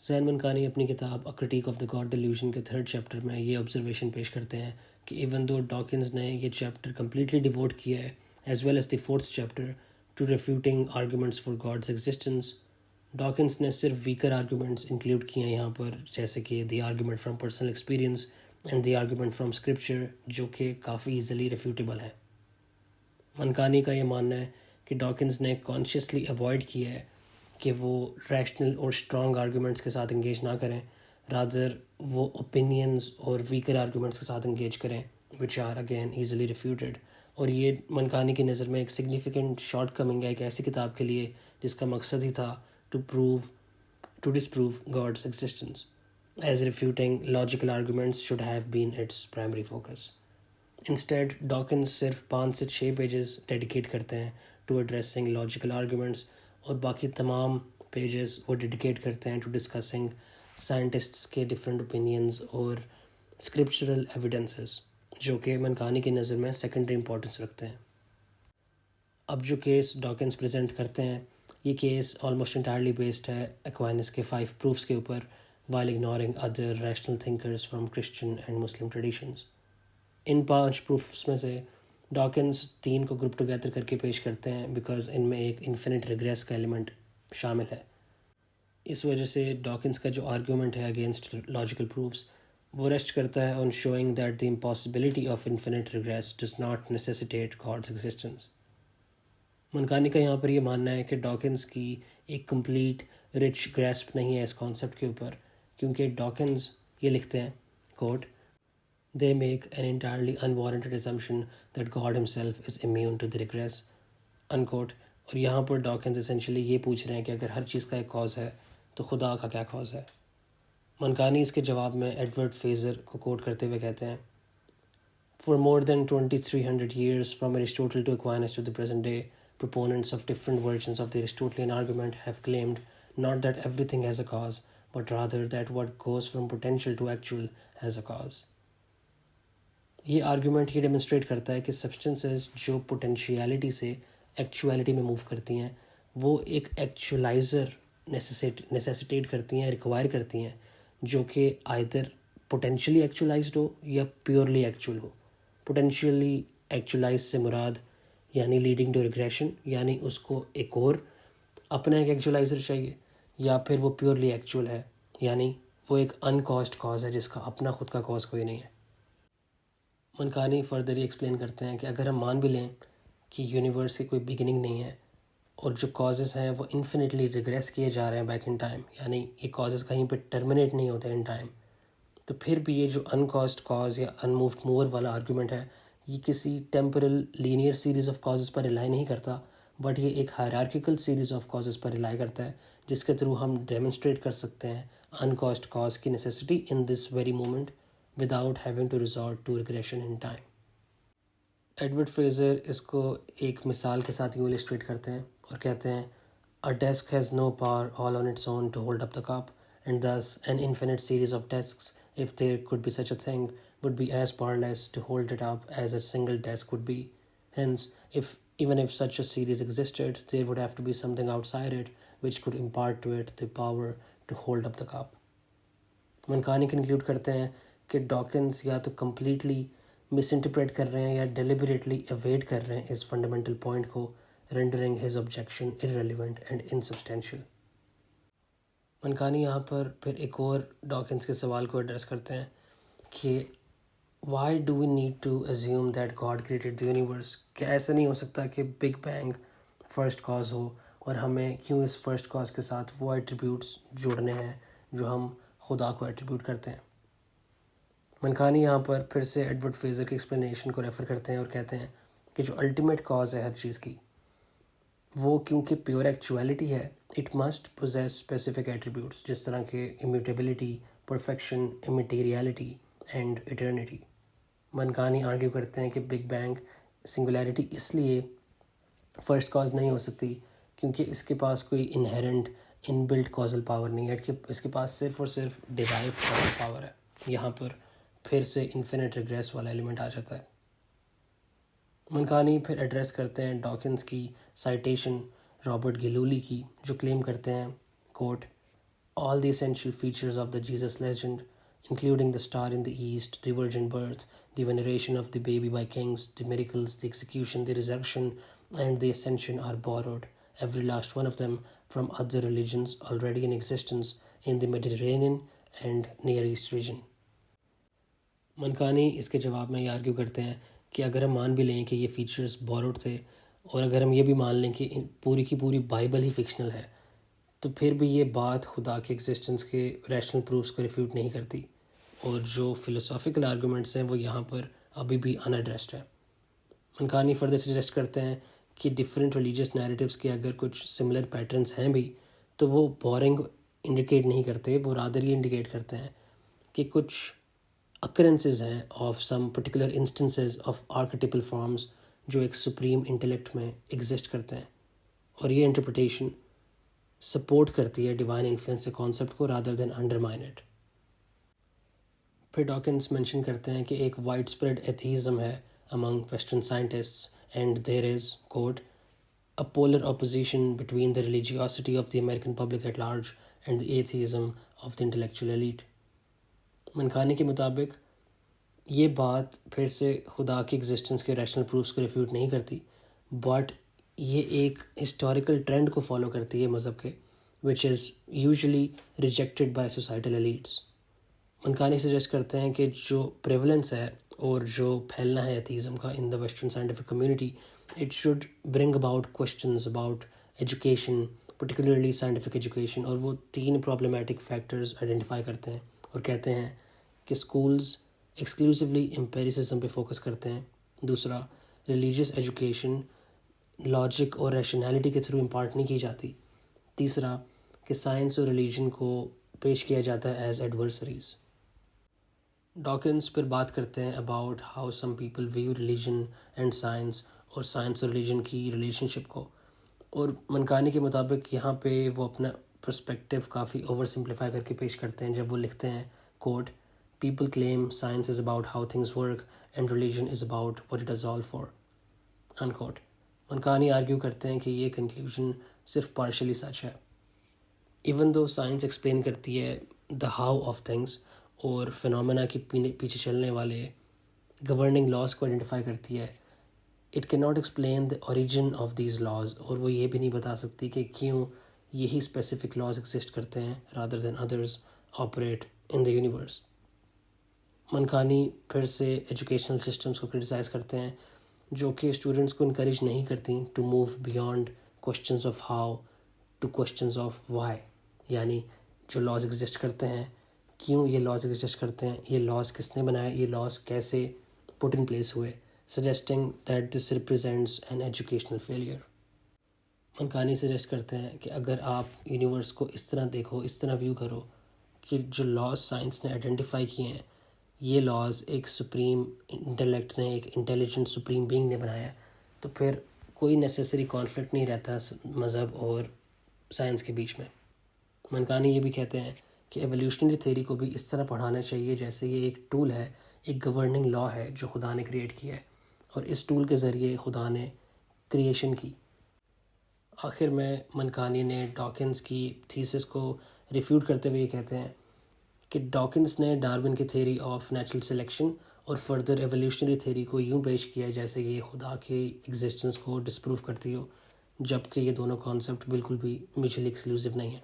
زین منکانی اپنی کتاب A critique of the God delusion کے 3rd چیپٹر میں یہ آبزرویشن پیش کرتے ہیں کہ ایون دو ڈاکنز نے یہ چیپٹر کمپلیٹلی ڈیووٹ کیا ہے as well as the 4th chapter to refuting arguments for God's existence, Dawkins نے صرف ویکر آرگومنٹس انکلوڈ کیے ہیں یہاں پر، جیسے کہ the argument from personal experience and the argument from scripture, جو کہ کافی ایزیلی ریفیوٹیبل ہیں۔ منکانی کا یہ ماننا ہے کہ ڈاکنز نے کانشیسلی اوائڈ کیا ہے کہ وہ ریشنل اور اسٹرانگ آرگومنٹس کے ساتھ انگیج نہ کریں، رادر وہ اوپینینز اور ویکر آرگومنٹس کے ساتھ انگیج کریں which are again easily refuted. اور یہ منکانی کی نظر میں ایک سگنیفیکنٹ شارٹ کمنگ ہے ایک ایسی کتاب کے لیے جس کا مقصد ہی تھا to disprove God's existence, as refuting logical arguments should have been its primary focus. Instead Dawkins صرف 5 سے 6 پیجز ڈیڈیکیٹ کرتے ہیں ٹو ایڈریسنگ لاجیکل آرگومنٹس، اور باقی تمام پیجز وہ ڈیڈیکیٹ کرتے ہیں ٹو ڈسکسنگ سائنٹسٹس کے ڈفرینٹ اوپینینز اور اسکرپچرل ایویڈنسز، جو کہ منکانی کی نظر میں سیکنڈری امپورٹنس رکھتے ہیں۔ اب جو کیس ڈاکنز پریزنٹ کرتے ہیں، یہ کیس آلموسٹ انٹائرلی بیسڈ ہے ایکوائنس کے 5 پروفس کے اوپر، while ignoring other rational thinkers from Christian and Muslim traditions۔ In 5 proofs میں سے ڈاکنز 3 کو گروپ ٹوگیدر کر کے پیش کرتے ہیں بیکاز ان میں ایک انفینٹ ریگریس کا ایلیمنٹ شامل ہے۔ اس وجہ سے ڈاکنز کا جو آرگومنٹ ہے اگینسٹ لاجیکل پروفس، وہ ریسٹ کرتا ہے on showing that the impossibility of infinite regress does not necessitate God's existence. Mankani کا یہاں پر یہ ماننا ہے کہ ڈاکنز کی ایک کمپلیٹ رچ گریسپ نہیں ہے اس کانسیپٹ کے اوپر، کیونکہ ڈاکنز یہ لکھتے ہیں کوٹ They make an entirely unwarranted assumption that God himself is immune to the regress, unquote۔ اور یہاں پر ڈاکنز اسینشلی یہ پوچھ رہے ہیں کہ اگر ہر چیز کا ایک کاز ہے تو خدا کا کیا کاز ہے۔ منکانی اس کے جواب میں ایڈورڈ فیزر کو کوٹ کرتے ہوئے کہتے ہیں For more than 2300 years from Aristotle to Aquinas to the present day, proponents of different versions of the Aristotelian argument have claimed not that everything has a cause, but rather that what goes from potential to actual has a cause۔ یہ argument یہ demonstrate کرتا ہے کہ سبسٹنسز جو potentiality سے actuality میں move کرتی ہیں، وہ ایک ایکچولائزر نیسیسیٹیٹ کرتی ہیں، ریکوائر کرتی ہیں، جو کہ آئدر پوٹینشلی ایکچولائزڈ ہو یا پیورلی ایکچول ہو۔ پوٹینشیلی ایکچولائز سے مراد یعنی لیڈنگ ٹو ریگریشن، یعنی اس کو ایک اور اپنا ایک ایکچولائزر چاہیے، یا پھر وہ پیورلی ایکچول ہے یعنی وہ ایک ان کازڈ کاز ہے جس کا اپنا خود کا کاز کوئی نہیں ہے۔ منکانی فردر یہ ایکسپلین کرتے ہیں کہ اگر ہم مان بھی لیں کہ یونیورس کی کوئی بگننگ نہیں ہے اور جو کازز ہیں وہ انفینٹلی ریگریس کیے جا رہے ہیں بیک ان ٹائم، یعنی یہ کازز کہیں پہ ٹرمینیٹ نہیں ہوتے ان ٹائم، تو پھر بھی یہ جو ان کازڈ کاز یا ان مووڈ موور والا آرگومنٹ ہے، یہ کسی temporal linear series of causes per rely نہیں کرتا، بٹ یہ ایک hierarchical series of causes per rely کرتا ہے، جس کے تھرو ہم ڈیمونسٹریٹ کر سکتے ہیں ان کازڈ کاز کی necessity in this very moment without having to resort to regression in time۔ Edward Feser اس کو ایک مثال کے ساتھ یوں illustrate کرتے ہیں اور کہتے ہیں A desk has no power all on its own to hold up the cup, and thus an infinite series of desks, if there could be such a thing, would be as powerless to hold it up as a single desk would be. Hence, even if such a series existed, there would have to be something outside it which could impart to it the power to hold up the cup۔ Mankani conclude کرتے ہیں کہ Dawkins یا تو completely مس interpret کر رہے ہیں یا deliberately اویڈ کر رہے ہیں اس فنڈامنٹل پوائنٹ کو، rendering his objection irrelevant and insubstantial۔ منکانی یہاں پر پھر ایک اور ڈاکنز کے سوال کو ایڈریس کرتے ہیں کہ why do we need to assume that God created the universe؟ کیا ایسا نہیں ہو سکتا کہ بگ بینگ فرسٹ کاز ہو اور ہمیں کیوں اس فرسٹ کاز کے ساتھ وہ ایٹریبیوٹس جوڑنے ہیں جو ہم خدا کو ایٹریبیوٹ کرتے ہیں؟ منکانی یہاں پر پھر سے ایڈورڈ فریزر کی ایکسپلینیشن کو ریفر کرتے ہیں اور کہتے ہیں کہ جو الٹیمیٹ کاز ہے ہر چیز کی، وہ کیونکہ پیور ایکچویلٹی ہے، it must possess specific attributes, جس طرح کہ امیوٹیبلٹی، پرفیکشن، امیٹیریلٹی اینڈ ایٹرنیٹی۔ منکانی آرگیو کرتے ہیں کہ بگ بینگ سنگولیرٹی اس لیے فرسٹ کاز نہیں ہو سکتی کیونکہ اس کے پاس کوئی انہیرنٹ ان بلٹ کازل پاور نہیں ہے، اس کے پاس صرف اور صرف ڈیرائیو کازل پاور ہے۔ یہاں پر پھر سے انفینٹ ریگریس والا ایلیمنٹ آ جاتا ہے۔ منکانی پھر ایڈریس کرتے ہیں ڈاکنز کی سائٹیشن رابرٹ گیلولی کی، جو کلیم کرتے ہیں کوٹ all the essential features of the Jesus legend, including the star in the east, the virgin birth, the veneration of the baby by kings, the miracles, the execution, the resurrection, and the ascension, are borrowed, every last one of them, from other religions already in existence in the Mediterranean and Near East region. منکانی اس کے جواب میں یہ argue کرتے ہیں کہ اگر ہم مان بھی لیں کہ یہ فیچرز بوروڈ تھے، اور اگر ہم یہ بھی مان لیں کہ پوری کی پوری بائبل ہی فکشنل ہے، تو پھر بھی یہ بات خدا کے ایگزسٹنس کے ریشنل پروفس کو ریفیوٹ نہیں کرتی، اور جو فلسافیکل آرگومنٹس ہیں وہ یہاں پر ابھی بھی ان ایڈریسڈ ہے. منکانی فردر سجیسٹ کرتے ہیں کہ ڈفرینٹ ریلیجیس نیریٹیوز کے اگر کچھ سملر پیٹرنس ہیں بھی تو وہ بورنگ انڈیکیٹ نہیں کرتے، وہ رادر یہ انڈیکیٹ کرتے ہیں کہ کچھ اکرنسز ہیں of some particular instances of archetypal forms جو ایک سپریم انٹلیکٹ میں ایگزسٹ کرتے ہیں، اور یہ انٹرپریٹیشن سپورٹ کرتی ہے ڈیوائن انفلوئنس کے کانسیپٹ کو رادر دین انڈرمائن اٹ. پھر ڈاکنس مینشن کرتے ہیں کہ ایک وائڈ اسپریڈ ایتھیزم ہے among Western scientists, and there is, quote, a polar opposition between the religiosity of the American public at large and the atheism of the intellectual elite. منکانی کے مطابق یہ بات پھر سے خدا کی ایگزسٹنس کے ریشنل پروفس کو ریفیوٹ نہیں کرتی، بٹ یہ ایک ہسٹوریکل ٹرینڈ کو فالو کرتی ہے مذہب کے، which is usually rejected by societal elites. Mankani suggest کرتے ہیں کہ جو پریولنس ہے اور جو پھیلنا ہے ایتھیزم کا in the western scientific community, it should bring about questions about education, particularly scientific education, اور وہ 3 پرابلمیٹک فیکٹرز آئیڈینٹیفائی کرتے ہیں اور کہتے ہیں کہ اسکولز ایکسکلوسیولی امپیریسزم پہ فوکس کرتے ہیں. دوسرا، ریلیجیس ایجوکیشن لاجک اور ریشنالٹی کے تھرو امپارٹ نہیں کی جاتی. تیسرا، کہ سائنس اور ریلیجن کو پیش کیا جاتا ہے ایز ایڈورسریز. ڈاکنس پھر بات کرتے ہیں about how some people view religion and science, اور سائنس اور ریلیجن کی ریلیشن شپ کو، اور منکانی کے مطابق یہاں پہ وہ اپنا پرسپیکٹیو کافی اوور سمپلیفائی کر کے پیش کرتے ہیں جب وہ لکھتے ہیں، quote, people claim science is about how things work and religion is about what it is all for, unquote. Mankani argue کرتے ہیں کہ یہ کنکلوژن صرف پارشلی سچ ہے. ایون دو سائنس ایکسپلین کرتی ہے دا ہاؤ آف تھنگس اور فنومینا کے پیچھے چلنے والے گورننگ لاز کو آئیڈینٹیفائی کرتی ہے، اٹ کی not explain the origin of these laws, اور وہ یہ بھی نہیں بتا سکتی کہ کیوں یہی اسپیسیفک لاز ایگزسٹ کرتے ہیں rather than others operate in the universe. Mankani پھر سے ایجوکیشنل سسٹمز کو کرٹیسائز کرتے ہیں جو کہ اسٹوڈنٹس کو انکریج نہیں کرتی to move beyond questions of how to questions of why, یعنی جو لاز ایگزسٹ کرتے ہیں، کیوں یہ لاز ایگزسٹ کرتے ہیں، یہ لاز کس نے بنائے، یہ لاز کیسے پٹ ان پلیس ہوئے، suggesting that this represents an educational failure. Mankani suggest کرتے ہیں کہ اگر آپ یونیورس کو اس طرح دیکھو، اس طرح ویو کرو کہ جو لاز سائنس نے آئیڈینٹیفائی کیے ہیں، یہ لاز ایک سپریم انٹلیکٹ نے، ایک انٹیلیجنٹ سپریم بینگ نے بنایا ہے، تو پھر کوئی نیسیسری کانفلکٹ نہیں رہتا مذہب اور سائنس کے بیچ میں. منکانی یہ بھی کہتے ہیں کہ ایولیوشنری تھیوری کو بھی اس طرح پڑھانا چاہیے جیسے یہ ایک ٹول ہے، ایک گورننگ لا ہے جو خدا نے کریٹ کیا ہے، اور اس ٹول کے ذریعے خدا نے کریشن کی. آخر میں منکانی نے ڈاکنس کی تھیسس کو ریفیوٹ کرتے ہوئے یہ کہتے ہیں کہ ڈاکنس نے ڈارون کی تھیوری آف نیچرل سلیکشن اور فردر ایولیوشنری تھیوری کو یوں پیش کیا ہے جیسے یہ خدا کے ایگزسٹنس کو ڈسپروو کرتی ہو، جبکہ یہ دونوں کانسیپٹ بالکل بھی میوچلی ایکسکلوسیو نہیں ہیں.